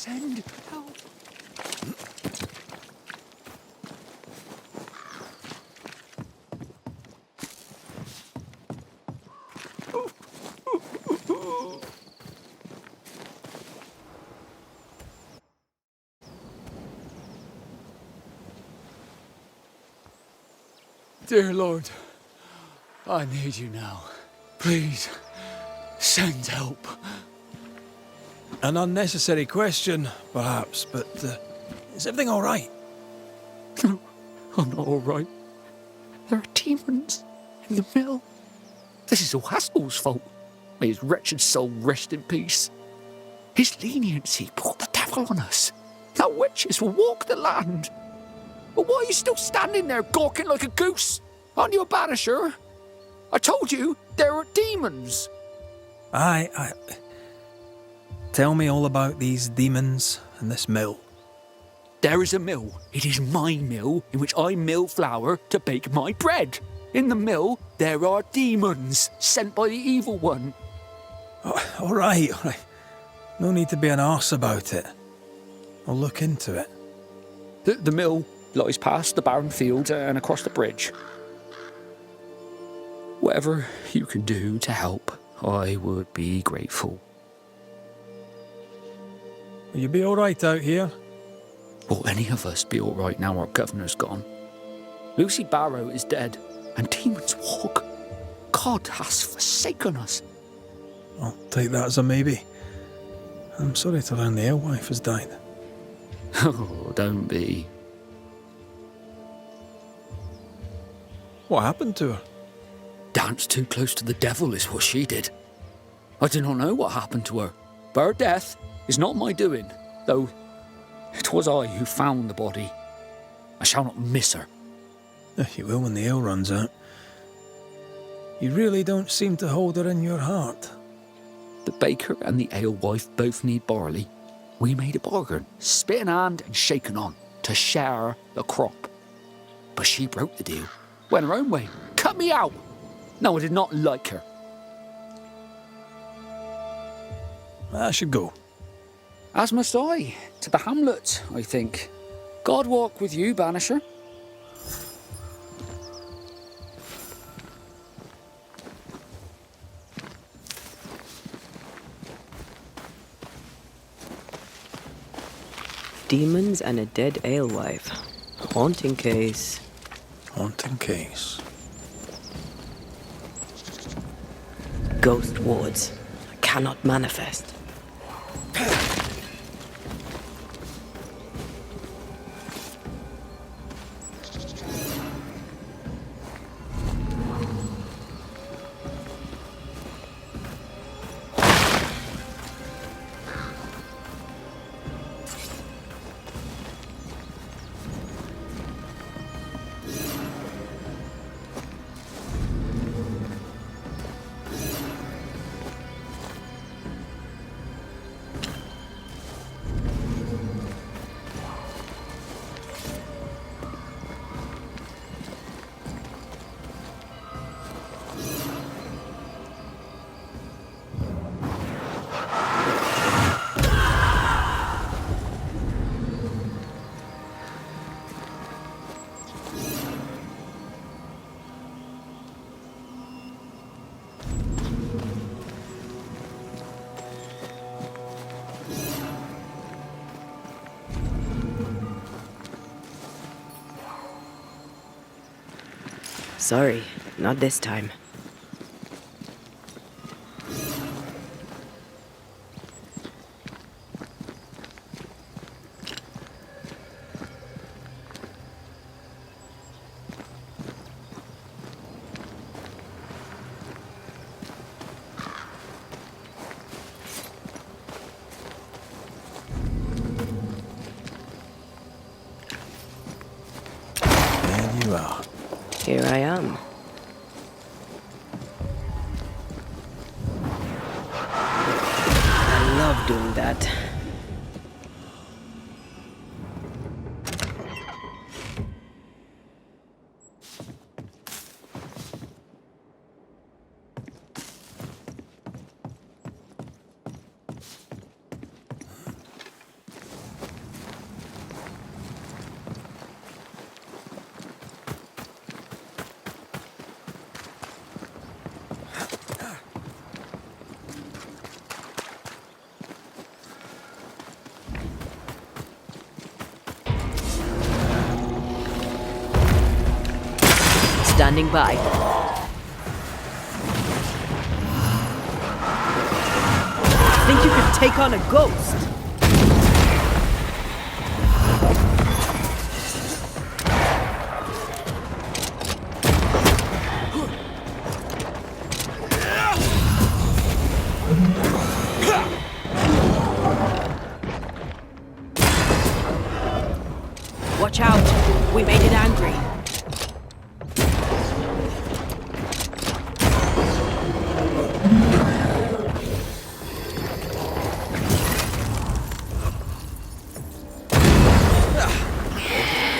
send help. Dear Lord, I need you now. Please, send help. An unnecessary question, perhaps, but is everything all right? No, I'm not all right. There are demons in the mill. This is all Haskell's fault. May his wretched soul rest in peace. His leniency brought the devil on us. Now witches will walk the land. But why are you still standing there gawking like a goose? Aren't you a banisher? I told you there are demons. Aye. Tell me all about these demons and this mill. There is a mill. It is my mill, in which I mill flour to bake my bread. In the mill, there are demons sent by the evil one. Oh, all right. No need to be an arse about it. I'll look into it. The mill lies past the barren field and across the bridge. Whatever you can do to help, I would be grateful. Will you be all right out here? Will any of us be all right now our governor's gone? Lucy Barrow is dead, and demons walk. God has forsaken us. I'll take that as a maybe. I'm sorry to learn the alewife has died. Oh, don't be. What happened to her? Danced too close to the devil is what she did. I do not know what happened to her, but her death is not my doing, though it was I who found the body. I shall not miss her. You will when the ale runs out. You really don't seem to hold her in your heart. The baker and the alewife both need barley. We made a bargain, spit in hand and shaken on, to share the crop. But she broke the deal, went her own way, cut me out. No, I did not like her. I should go. As must I, to the hamlet, I think. God walk with you, Banisher. Demons and a dead alewife. Haunting case. Haunting case. Ghost wards. Cannot manifest. Sorry, not this time. There you are. Here I am. I love doing that. Standing by. Think you could take on a ghost? Watch out! We made it angry.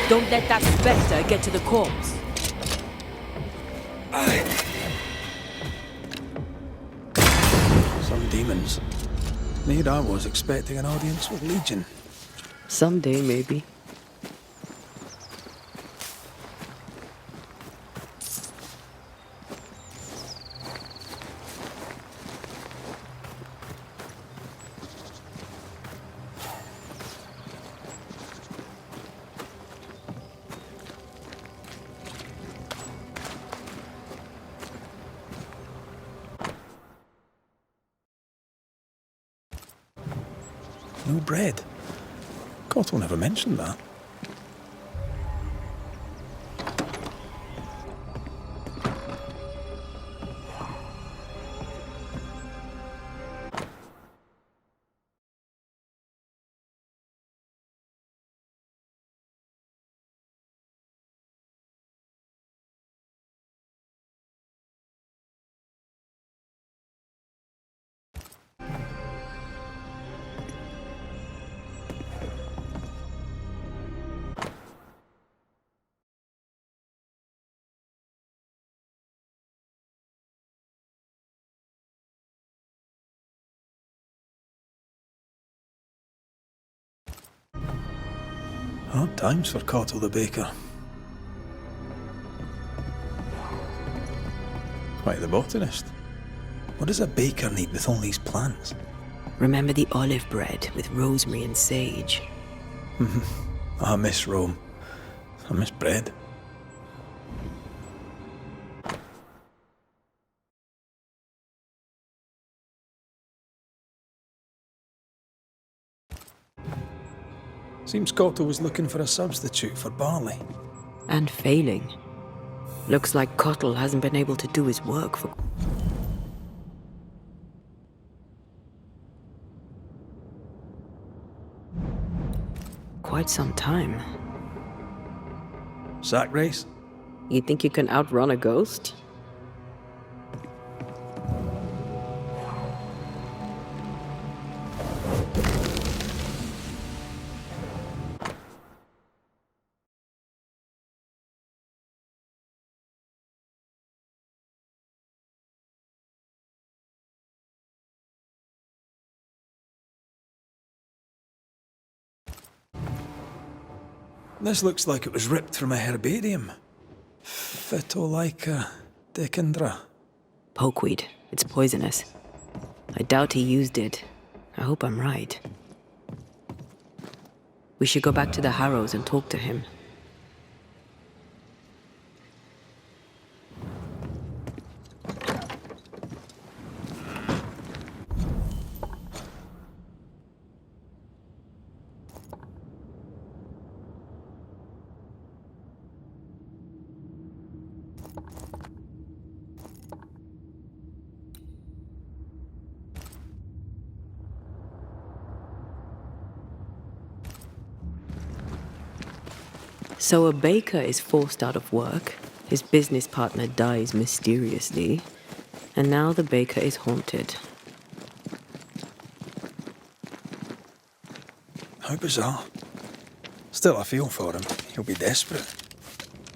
Don't let that spectre get to the corpse. Some demons. Need I was expecting an audience with Legion. Someday, maybe. No bread. Cottle never mentioned that. Hard times for Cottle the baker. Quite the botanist. What does a baker need with all these plants? Remember the olive bread with rosemary and sage? I miss Rome. I miss bread. Seems Cottle was looking for a substitute for barley. And failing. Looks like Cottle hasn't been able to do his work for quite some time. Sack race? You think you can outrun a ghost? This looks like it was ripped from a herbarium. Phytolaica decandra. Pokeweed. It's poisonous. I doubt he used it. I hope I'm right. We should go back to the Harrows and talk to him. So a baker is forced out of work, his business partner dies mysteriously, and now the baker is haunted. How bizarre. Still, I feel for him. He'll be desperate.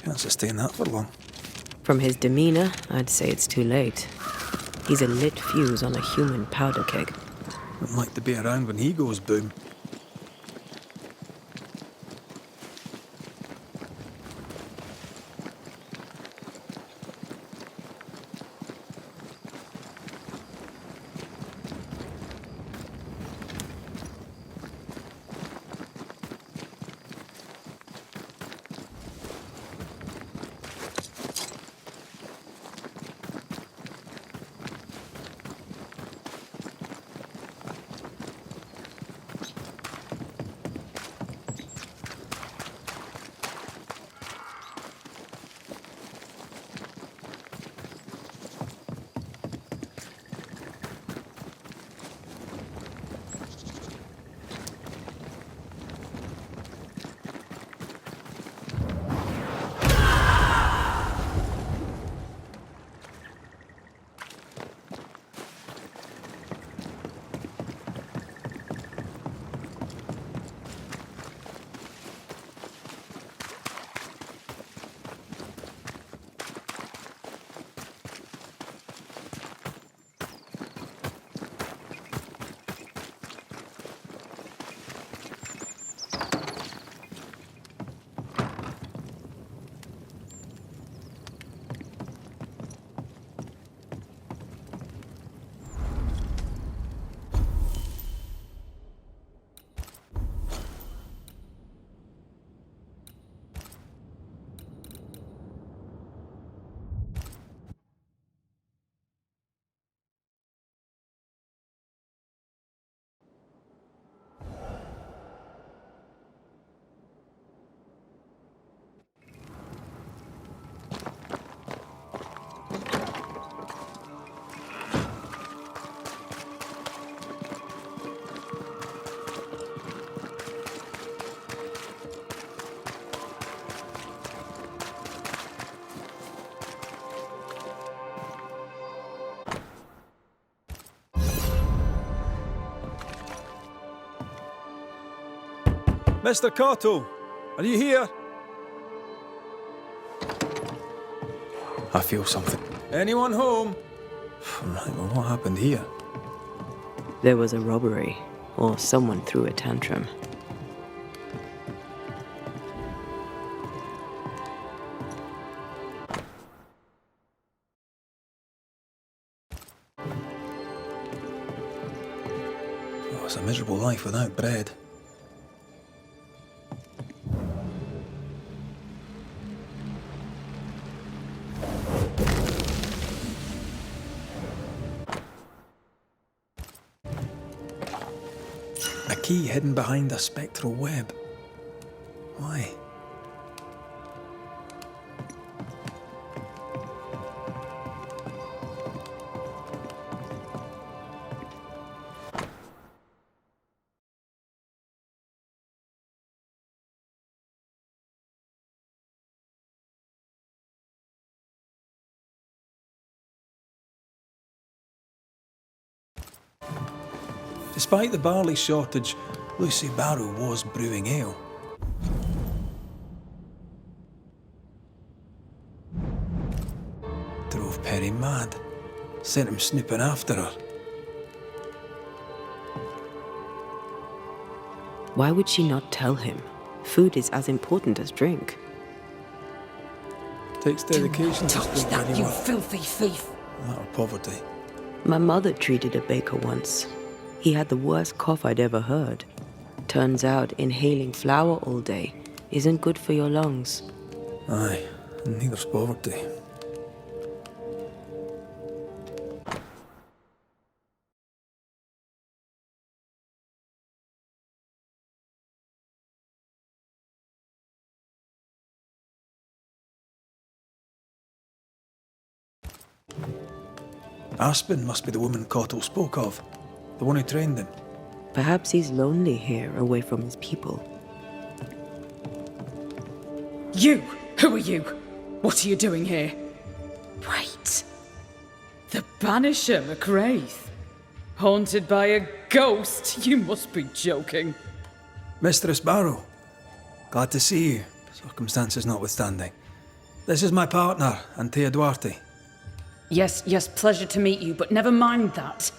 Can't sustain that for long. From his demeanor, I'd say it's too late. He's a lit fuse on a human powder keg. Wouldn't like to be around when he goes boom. Mr. Cottle, are you here? I feel something. Anyone home? Right, well, what happened here? There was a robbery, or someone threw a tantrum. Oh, it's a miserable life without bread. A key hidden behind a spectral web. Why? Despite the barley shortage, Lucy Barrow was brewing ale. Drove Perry mad. Sent him snooping after her. Why would she not tell him? Food is as important as drink. Takes dedication to Touch still that, you anyone. filthy thief! Out of poverty. My mother treated a baker once. He had the worst cough I'd ever heard. Turns out inhaling flour all day isn't good for your lungs. Aye, and neither's poverty. Aspen must be the woman Cottle spoke of, the one who trained him. Perhaps he's lonely here, away from his people. You! Who are you? What are you doing here? Wait. The Banisher, McRaith? Haunted by a ghost? You must be joking. Mistress Barrow, glad to see you, circumstances notwithstanding. This is my partner, Anteya Duarte. Yes, pleasure to meet you, but never mind that.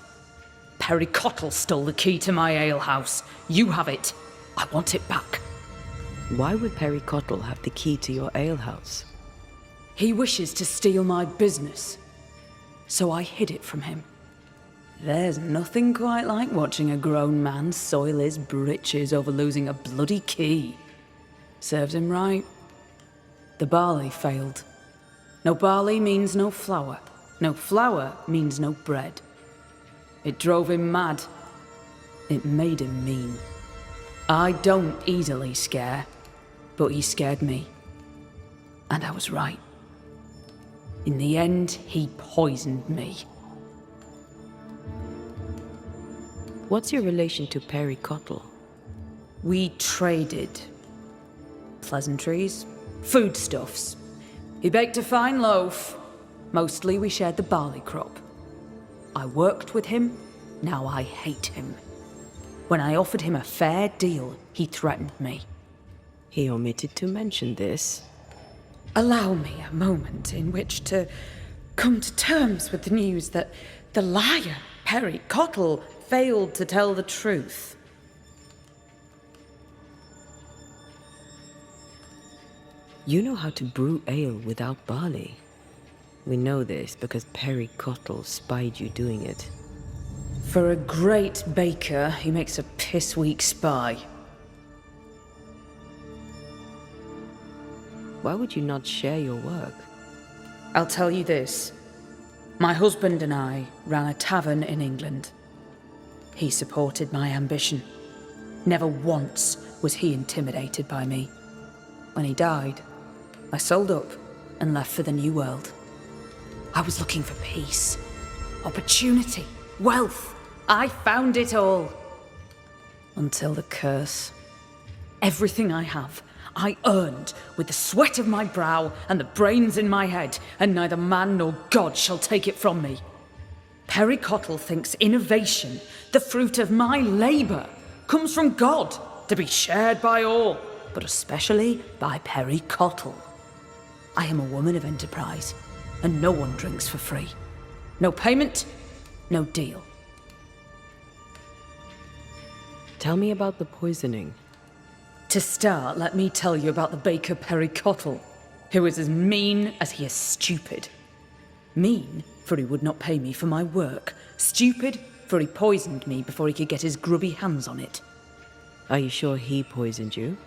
Perry Cottle stole the key to my alehouse. You have it. I want it back. Why would Perry Cottle have the key to your alehouse? He wishes to steal my business, so I hid it from him. There's nothing quite like watching a grown man soil his britches over losing a bloody key. Serves him right. The barley failed. No barley means no flour. No flour means no bread. It drove him mad. It made him mean. I don't easily scare, but he scared me. And I was right. In the end, he poisoned me. What's your relation to Perry Cottle? We traded. Pleasantries, foodstuffs. He baked a fine loaf. Mostly we shared the barley crop. I worked with him, now I hate him. When I offered him a fair deal, he threatened me. He omitted to mention this. Allow me a moment in which to come to terms with the news that the liar, Perry Cottle, failed to tell the truth. You know how to brew ale without barley. We know this because Perry Cottle spied you doing it. For a great baker, he makes a piss-weak spy. Why would you not share your work? I'll tell you this. My husband and I ran a tavern in England. He supported my ambition. Never once was he intimidated by me. When he died, I sold up and left for the New World. I was looking for peace, opportunity, wealth. I found it all. Until the curse. Everything I have, I earned with the sweat of my brow and the brains in my head, and neither man nor God shall take it from me. Perry Cottle thinks innovation, the fruit of my labour, comes from God. to be shared by all, but especially by Perry Cottle. I am a woman of enterprise, and no one drinks for free. No payment, no deal. Tell me about the poisoning. To start, let me tell you about the baker Perry Cottle, who is as mean as he is stupid. Mean, for he would not pay me for my work. Stupid, for he poisoned me before he could get his grubby hands on it. Are you sure he poisoned you?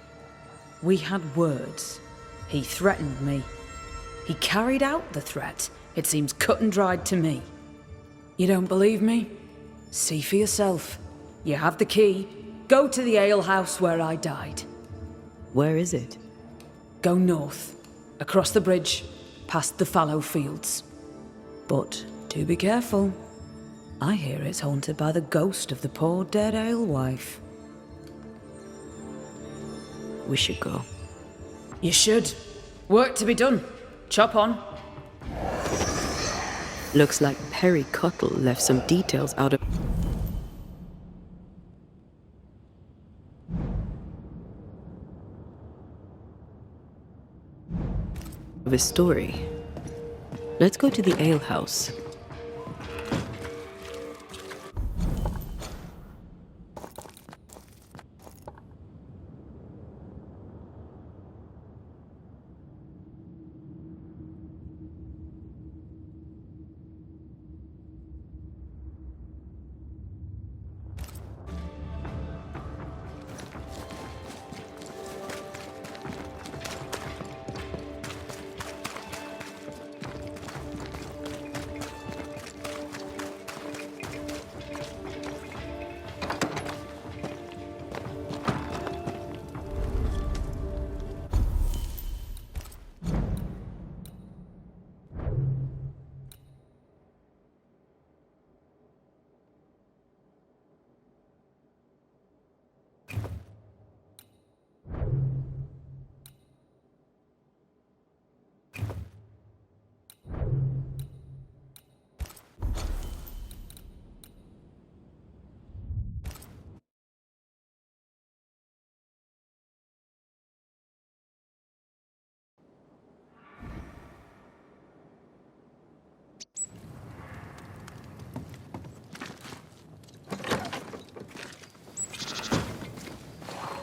We had words. He threatened me. He carried out the threat. It seems cut and dried to me. You don't believe me? See for yourself. You have the key. Go to the alehouse where I died. Where is it? Go north, across the bridge, past the fallow fields. But do be careful. I hear it's haunted by the ghost of the poor dead alewife. We should go. You should. Work to be done. Chop on. Looks like Perry Cottle left some details out of his story. Let's go to the alehouse.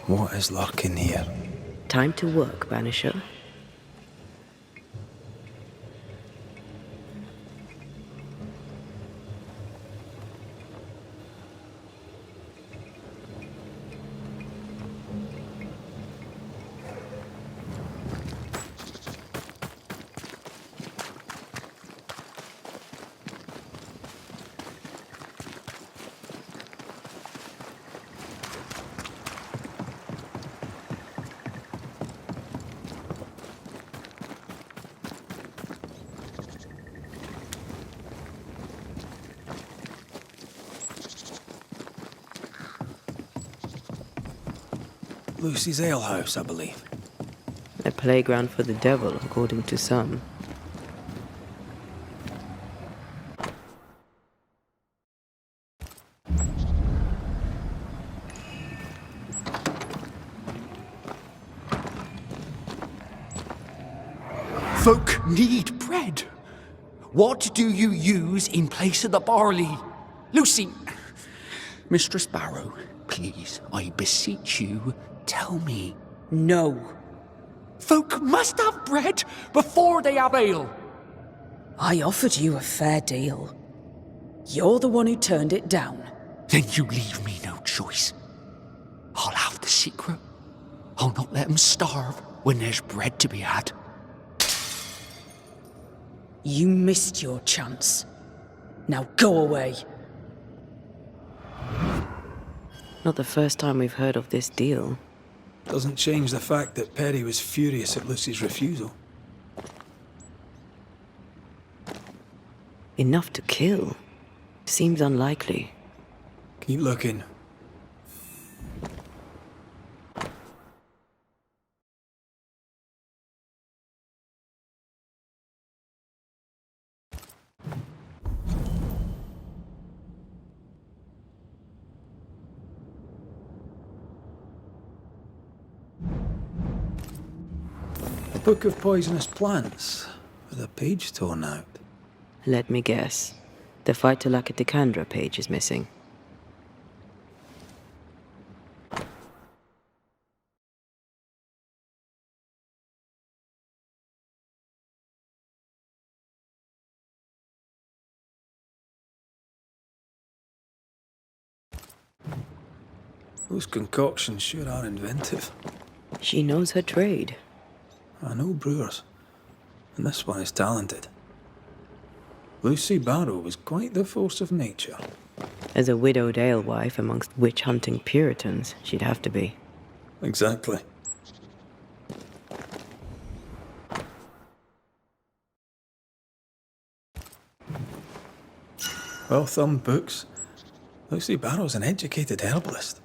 What is lurking here? Time to work, Banisher. Lucy's alehouse, I believe. A playground for the devil, according to some. Folk need bread. What do you use in place of the barley? Lucy, Mistress Barrow, please, I beseech you, tell me. No. Folk must have bread before they have ale. I offered you a fair deal. You're the one who turned it down. Then you leave me no choice. I'll have the secret. I'll not let them starve when there's bread to be had. You missed your chance. Now go away. Not the first time we've heard of this deal. Doesn't change the fact that Perry was furious at Lucy's refusal. Enough to kill. Seems unlikely. Keep looking. book of poisonous plants with a page torn out. Let me guess. The Phytolacticandra page is missing. Those concoctions sure are inventive. She knows her trade. I know brewers, and this one is talented. Lucy Barrow was quite the force of nature. As a widowed alewife amongst witch-hunting Puritans, she'd have to be. Exactly. Well-thumbed books. Lucy Barrow's an educated herbalist.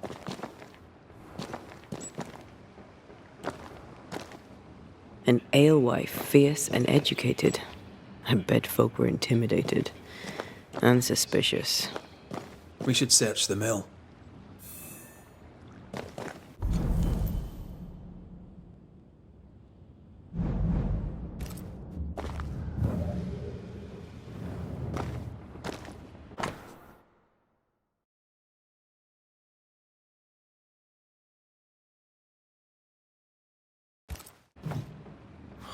An alewife, fierce and educated. I bet folk were intimidated. And suspicious. We should search the mill.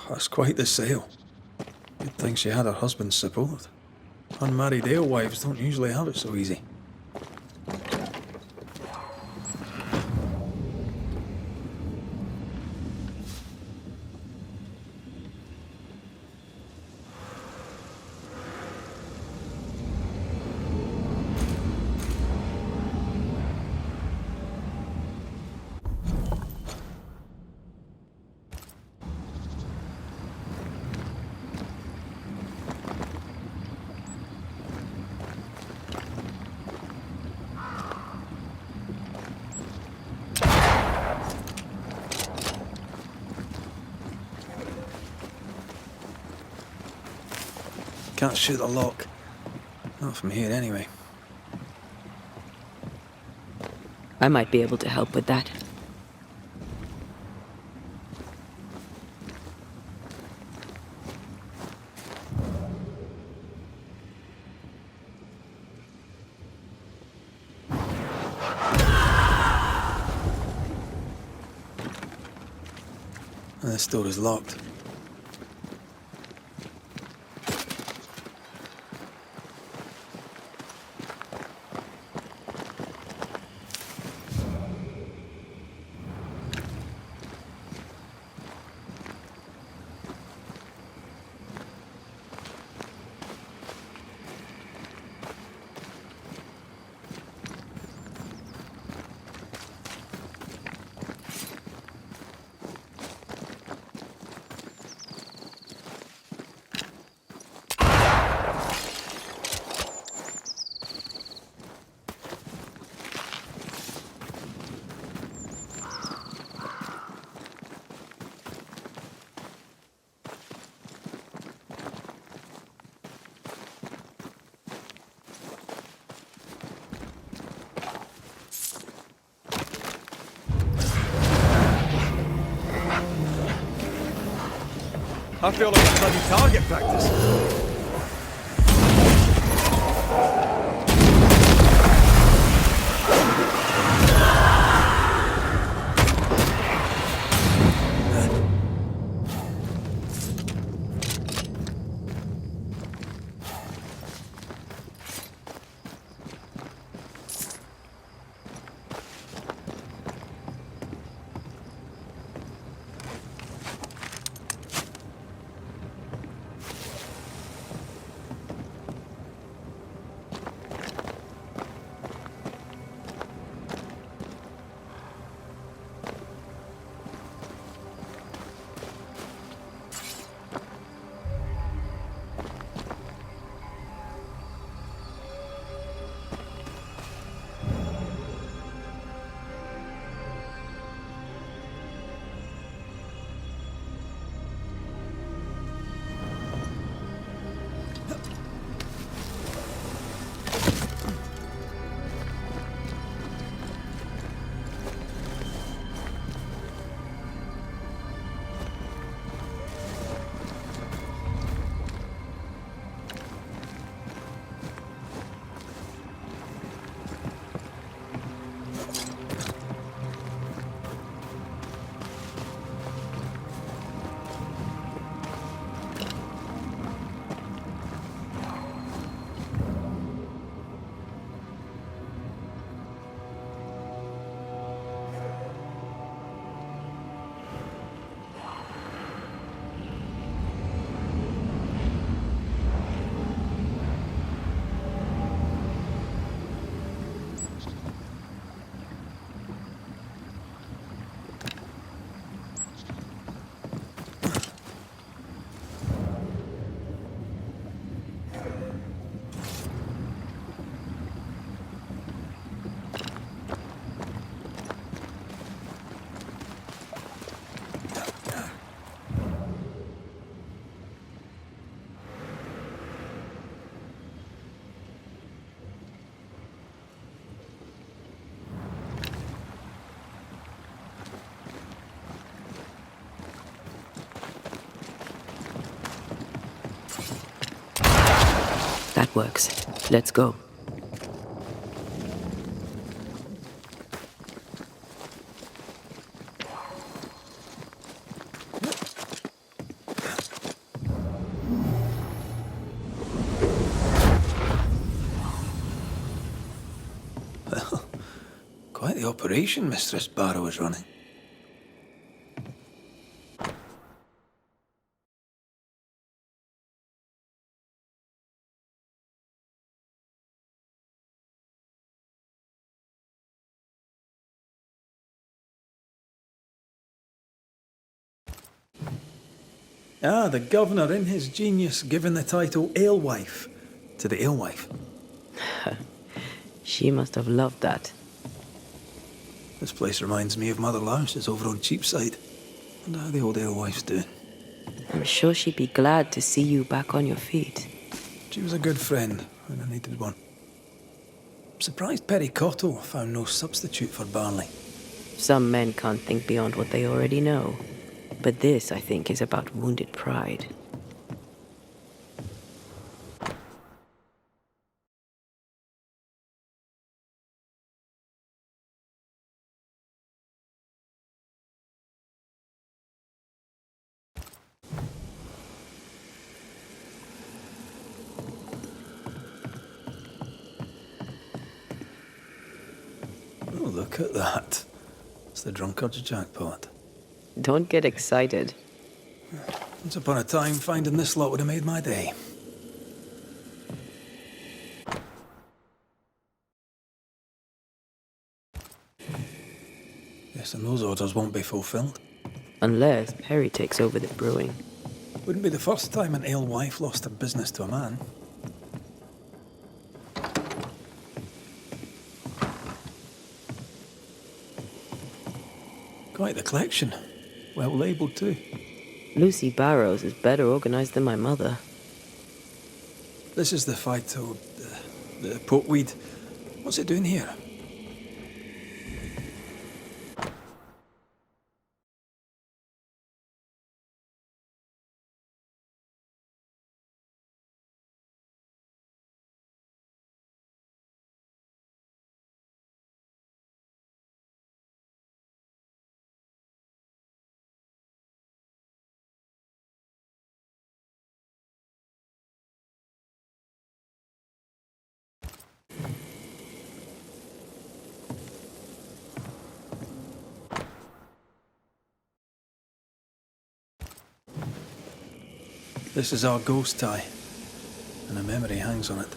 That's quite the sale. Good thing she had her husband's support. Unmarried alewives don't usually have it so easy. Can't shoot the lock. Not from here, anyway. I might be able to help with that. And this door is locked. I feel like a bloody target practice. That works. Let's go. Well, quite the operation Mistress Barrow is running. Ah, the governor in his genius given the title alewife to the alewife. She must have loved that. This place reminds me of Mother Louse's over on Cheapside. Wonder how the old alewife's doing. I'm sure she'd be glad to see you back on your feet. She was a good friend when I needed one. I'm surprised Perry Cottle found no substitute for Barley. Some men can't think beyond what they already know. But this, I think, is about wounded pride. Oh, look at that. It's the drunkard's jackpot. Don't get excited. Once upon a time, finding this lot would have made my day. Yes, and those orders won't be fulfilled. Unless Perry takes over the brewing. Wouldn't be the first time an alewife lost her business to a man. Quite the collection. Well labelled too. Lucy Barrows is better organized than my mother. This is the phyto... the pokeweed. What's it doing here? This is our ghost tie, and a memory hangs on it.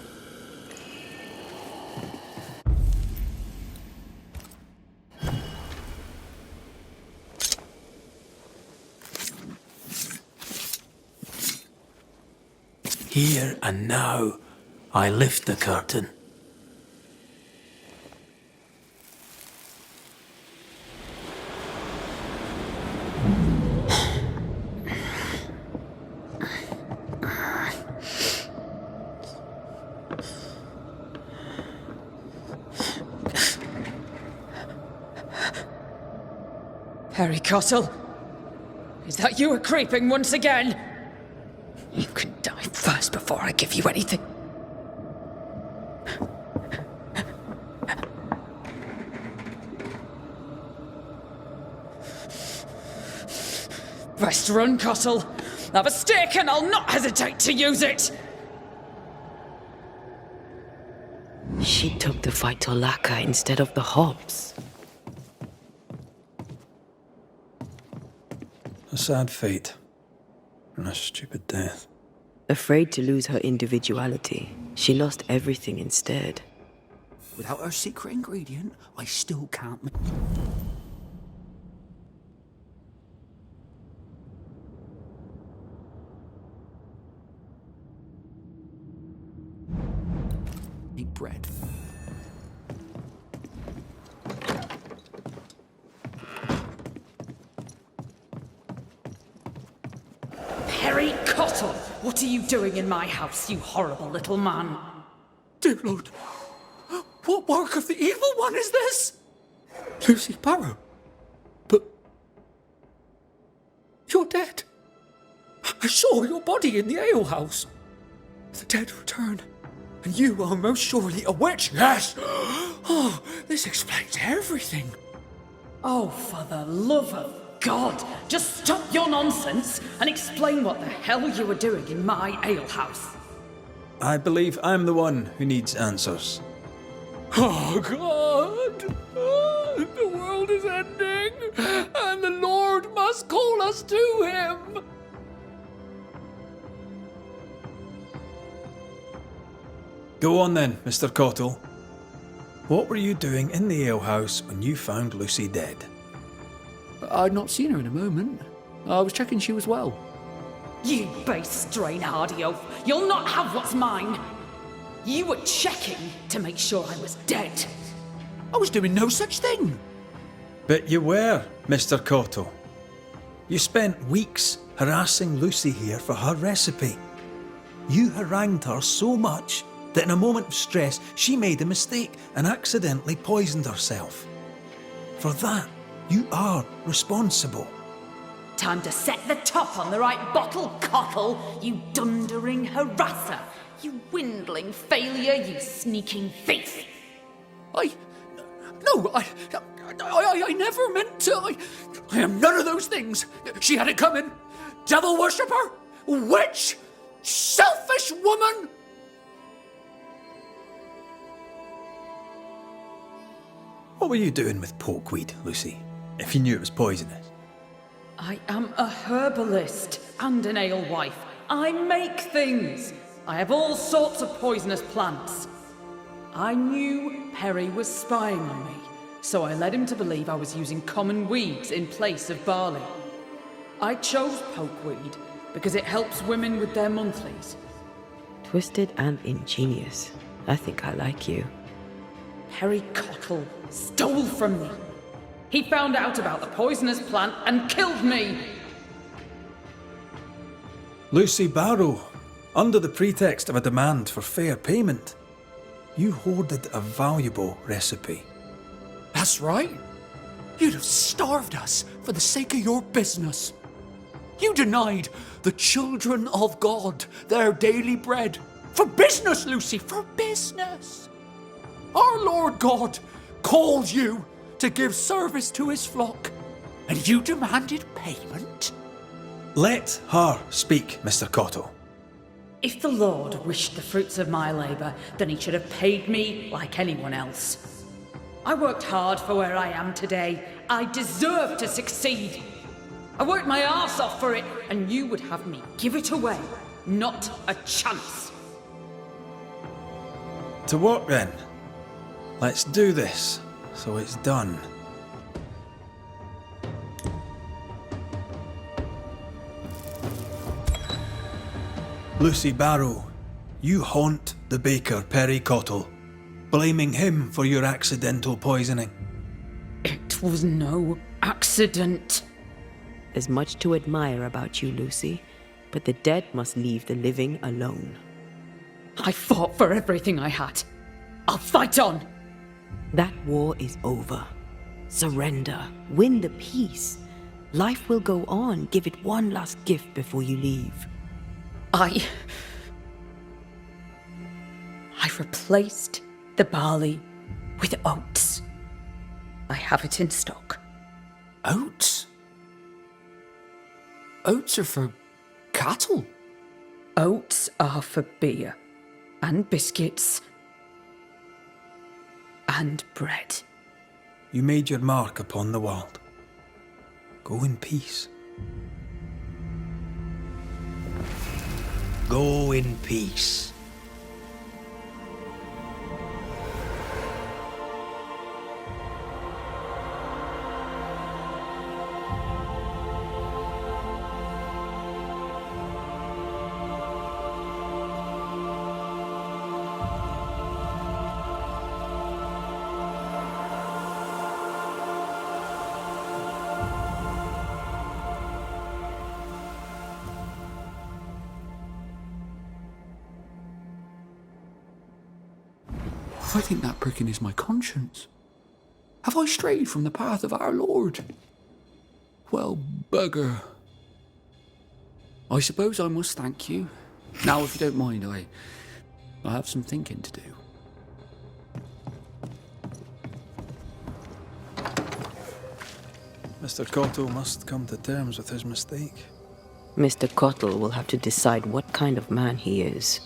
Here and now, I lift the curtain. Perry Cottle? Is that you creeping once again? You can die first before I give you anything. Best run, Cottle. Have a stick and I'll not hesitate to use it. She took the fight to Laka instead of the hops. A sad fate. And a stupid death. Afraid to lose her individuality, she lost everything instead. Without her secret ingredient, I still can't... Eat bread. Perry Cottle, what are you doing in my house, you horrible little man? Dear Lord, what work of the evil one is this? Lucy Barrow? But... you're dead. I saw your body in the alehouse. The dead return. And you are most surely a witch. Yes! Oh, this explains everything. Oh, for the love of God, just stop your nonsense and explain what the hell you were doing in my alehouse. I believe I'm the one who needs answers. Oh, God! Oh, the world is ending, and the Lord must call us to him! Go on then, Mr. Cottle. What were you doing in the alehouse when you found Lucy dead? I'd not seen her in a moment. I was checking she was well. You base strain-hardy oaf, you'll not have what's mine. You were checking to make sure I was dead. I was doing no such thing. But you were, Mr. Cottle. You spent weeks harassing Lucy here for her recipe. You harangued her so much that in a moment of stress, she made a mistake and accidentally poisoned herself. For that, you are responsible. Time to set the top on the right bottle, Cottle, you dundering harasser. You dwindling failure, you sneaking thief. I never meant to. I am none of those things. She had it coming. Devil worshipper, witch, selfish woman. What were you doing with pokeweed, Lucy, if you knew it was poisonous? I am a herbalist and an alewife. I make things. I have all sorts of poisonous plants. I knew Perry was spying on me, so I led him to believe I was using common weeds in place of barley. I chose pokeweed because it helps women with their monthlies. Twisted and ingenious. I think I like you. Perry Cottle stole from me. He found out about the poisonous plant and killed me. Lucy Barrow, under the pretext of a demand for fair payment, you hoarded a valuable recipe. That's right. You'd have starved us for the sake of your business. You denied the children of God their daily bread. For business, Lucy, for business. Our Lord God called you to give service to his flock, and you demanded payment? Let her speak, Mr. Cottle. If the Lord wished the fruits of my labour, then he should have paid me like anyone else. I worked hard for where I am today. I deserve to succeed. I worked my arse off for it, and you would have me give it away. Not a chance. To work then. Let's do this, so it's done. Lucy Barrow, you haunt the baker Perry Cottle, blaming him for your accidental poisoning. It was no accident. There's much to admire about you, Lucy, but the dead must leave the living alone. I fought for everything I had. I'll fight on. That war is over. Surrender. Win the peace. Life will go on. Give it one last gift before you leave. I replaced the barley with oats. I have it in stock. Oats? Oats are for cattle. Oats are for beer and biscuits and bread. You made your mark upon the world. Go in peace. Go in peace. I think that pricking is my conscience. Have I strayed from the path of our Lord? Well, bugger. I suppose I must thank you. Now, if you don't mind, I have some thinking to do. Mr. Cotto must come to terms with his mistake. Mr. Cottle will have to decide what kind of man he is.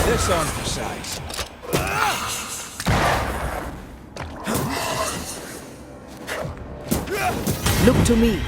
This on for size. Look to me.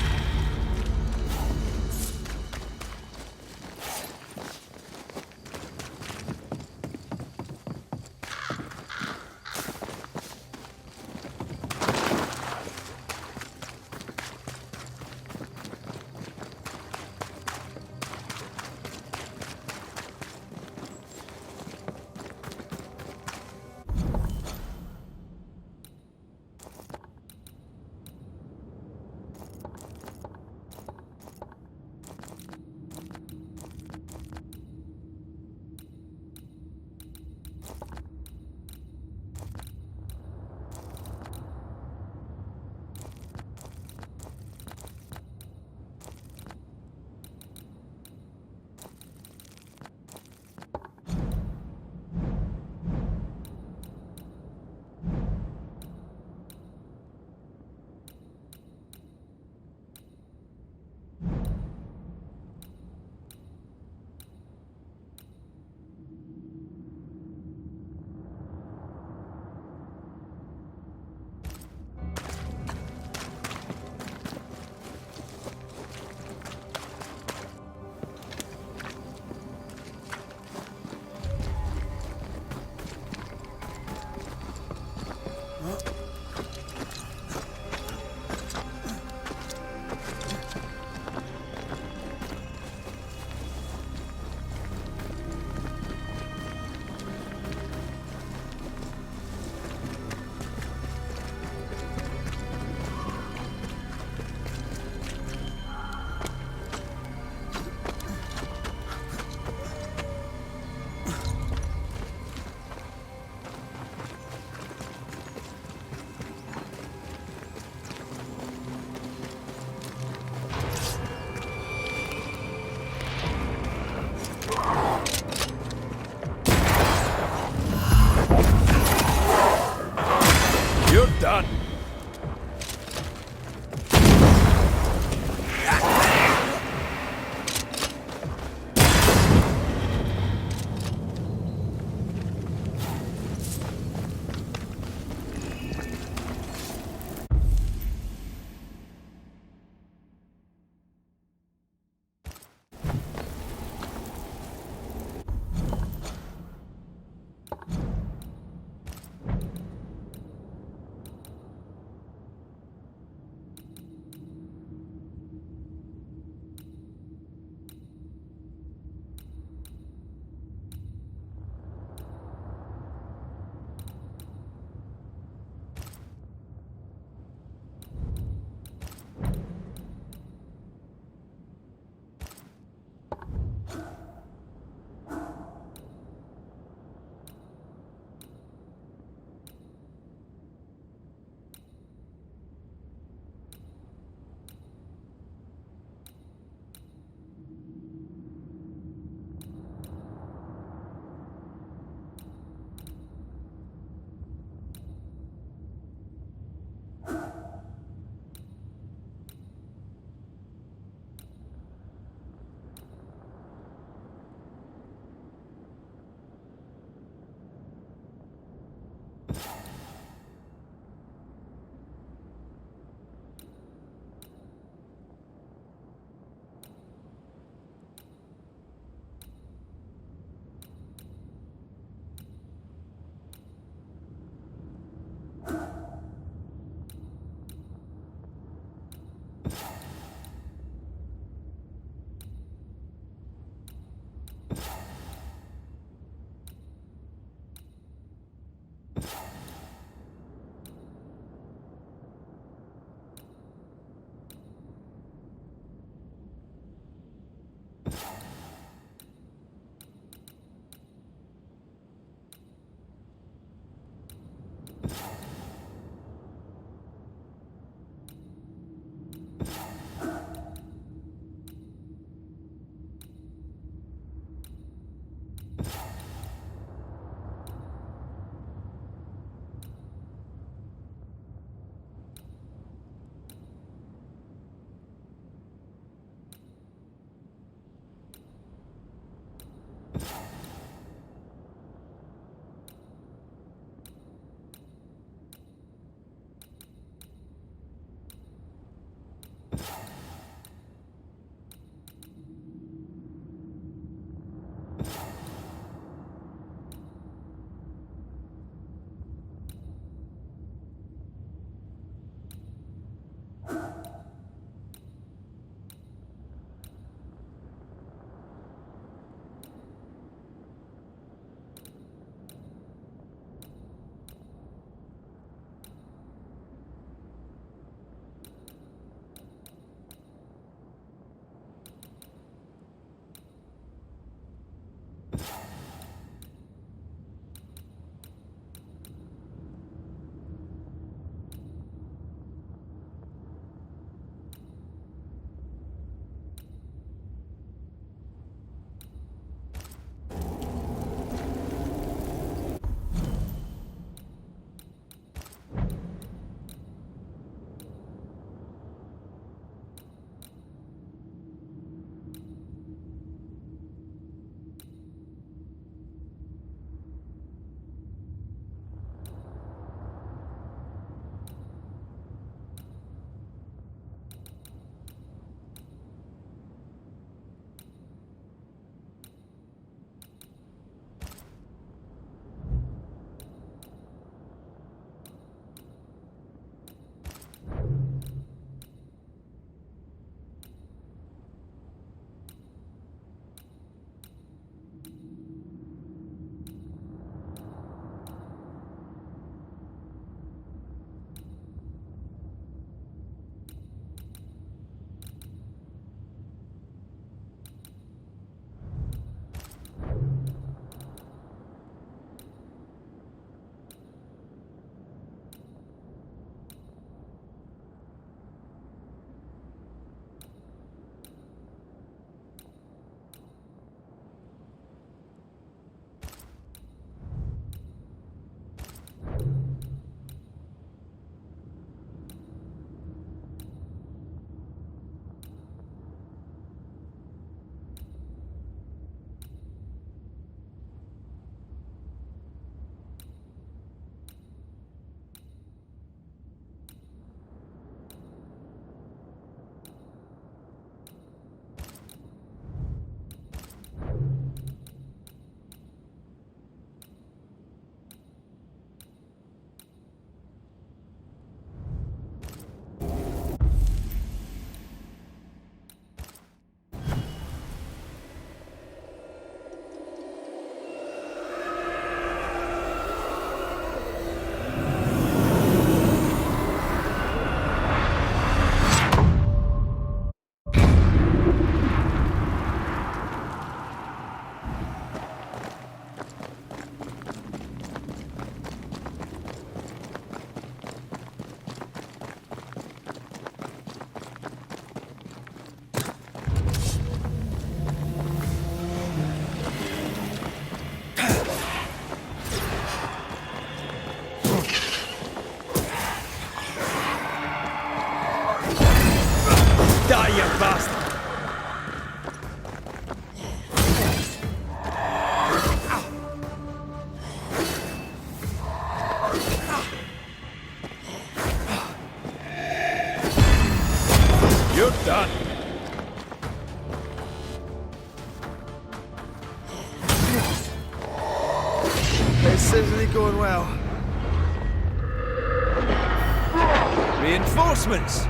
isn't going well. Reinforcements!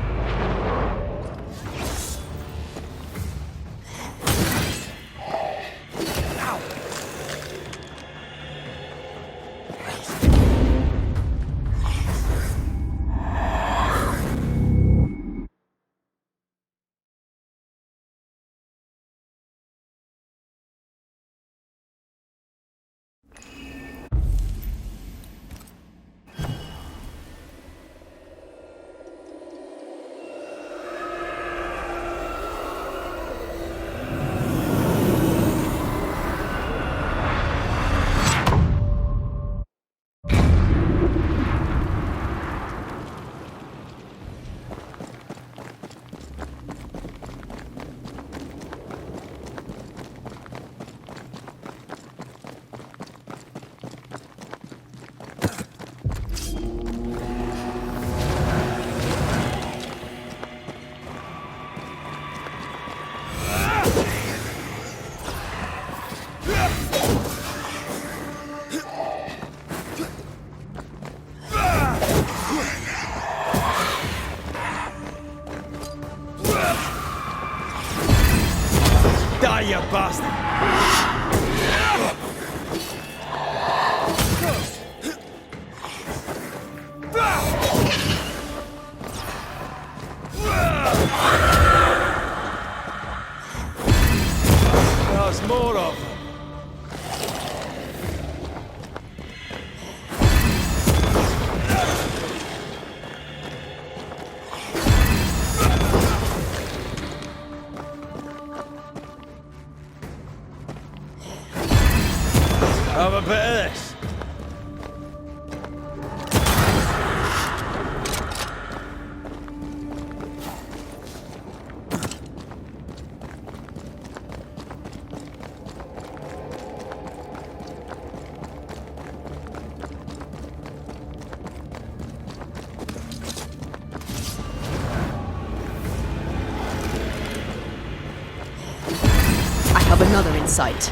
Die, you bastard! There's more of them. Have a bit of this. I have another in sight.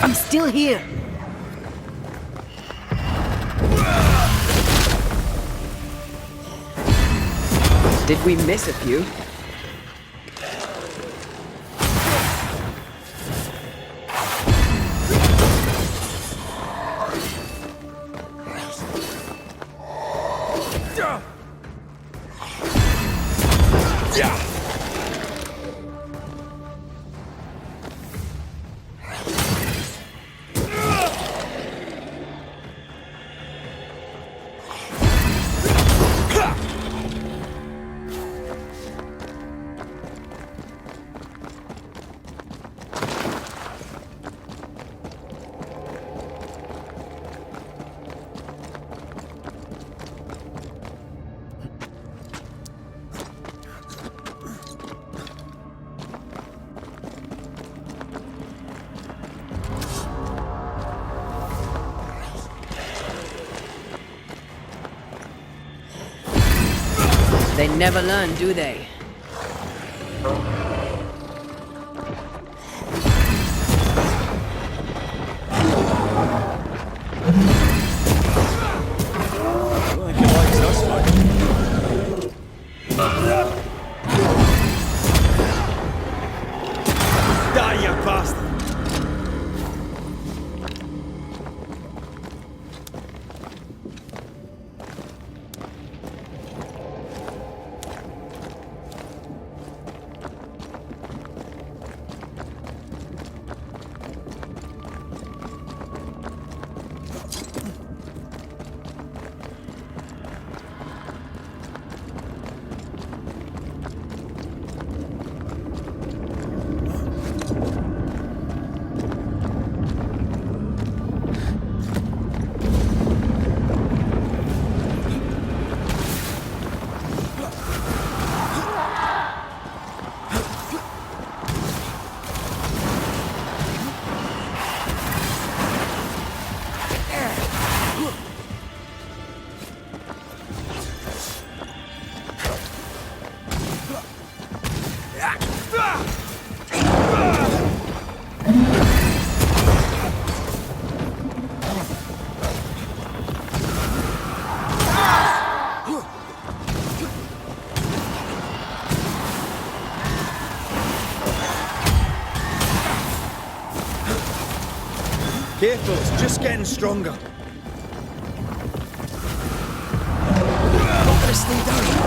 I'm still here. Did we miss a few? They never learn, do they? I don't think he likes us much. Die, you bastard! Careful, it's just getting stronger. Not gonna stay down.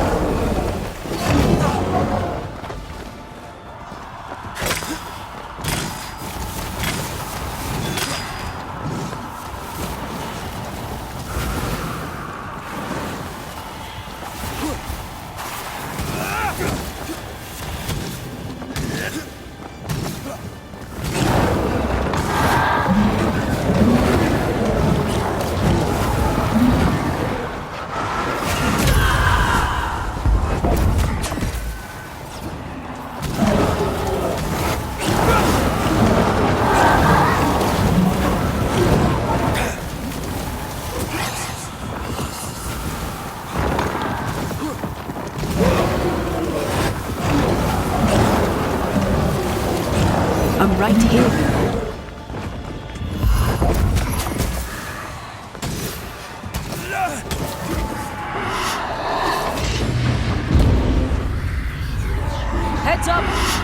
I'm right here. Heads up!